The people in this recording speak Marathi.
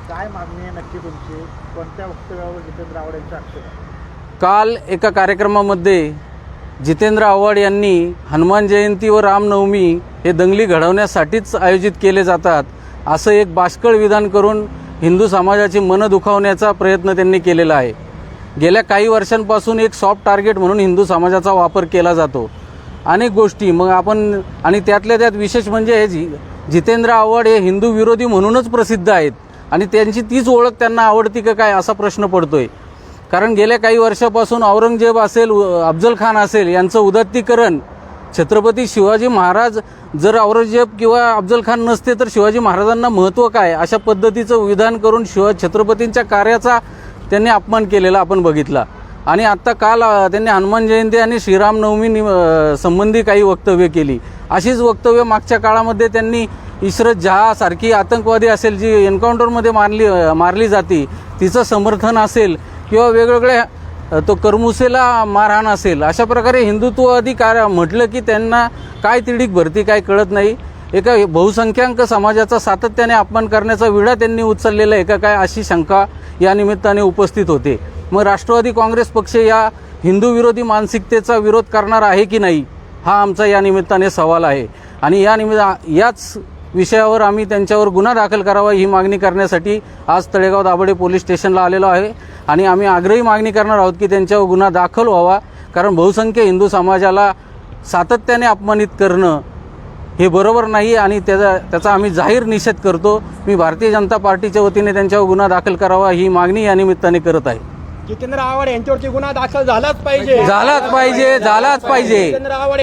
काय मागणी आहे नक्की तुमची? कोणत्या वक्तव्यावर जितेंद्र आव्हाड यांचा आक्षेप आहे? काल एका कार्यक्रमामध्ये जितेंद्र आव्हाड यांनी हनुमान जयंती व रामनवमी हे दंगली घडवण्यासाठीच आयोजित केले जातात असं एक बाष्कळ विधान करून हिंदू समाजाची मनं दुखावण्याचा प्रयत्न त्यांनी केलेला आहे। गेल्या काही वर्षांपासून एक सॉफ्ट टार्गेट म्हणून हिंदू समाजाचा वापर केला जातो अनेक गोष्टी। मग आपण आणि त्यातल्या त्यात विशेष म्हणजे जितेंद्र आव्हाड हे हिंदू विरोधी म्हणूनच प्रसिद्ध आहेत आणि त्यांची तीच ओळख त्यांना आवडती का काय असा प्रश्न पडतोय। कारण गेल्या काही वर्षापासून औरंगजेब असेल, अफजल खान असेल यांचं उदात्तीकरण, छत्रपती शिवाजी महाराज जर औरंगजेब किंवा अफजल खान नसते तर शिवाजी महाराजांना महत्त्व काय अशा पद्धतीचं विधान करून छत्रपतींच्या कार्याचा त्यांनी अपमान केलेला आपण बघितला। आणि आत्ता काल त्यांनी हनुमान जयंती आणि श्रीरामनवमी संबंधी काही वक्तव्य केली। अशीच वक्तव्य मागच्या काळामध्ये त्यांनी इशरत जहाँ सारखी आतंकवादी असेल जी एन्काउंटरमध्ये मारली जाती तिचं समर्थन असेल किंवा वेगवेगळ्या तो करमुसेला मारहाण असेल, अशा प्रकारे हिंदुत्ववादी कार्य म्हटलं की त्यांना काय तिडीक भरती काय कळत नाही। एका बहुसंख्याक समाजाचा सातत्याने अपमान करण्याचा विडा त्यांनी उचललेला आहे का काय अशी शंका या निमित्ताने उपस्थित होते। मग राष्ट्रवादी काँग्रेस पक्ष या हिंदू विरोधी मानसिकतेचा विरोध करणार आहे की नाही हा आमचा या निमित्ताने सवाल आहे। आणि याच विषयावर आम्ही त्यांच्यावर गुन्हा दाखल करावा ही मागणी करण्यासाठी आज तळेगाव दाभाडे पोलीस स्टेशनला आलेलो आहे। आणि आम्ही आग्रही मागणी करणार आहोत की त्यांच्यावर गुन्हा दाखल व्हावा, कारण बहुसंख्य हिंदू समाजाला सातत्याने अपमानित करणं हे बरोबर नाही आणि त्याचा आम्ही जाहीर निषेध करतो। मी भारतीय जनता पार्टीच्या वतीने त्यांच्यावर गुन्हा दाखल करावा ही मागणी या निमित्ताने करत आहे। जितेंद्र आव्हाड यांच्यावरती गुन्हा दाखल झालाच पाहिजे, झालाच पाहिजे, झालाच पाहिजे। जितेंद्र आव्हाड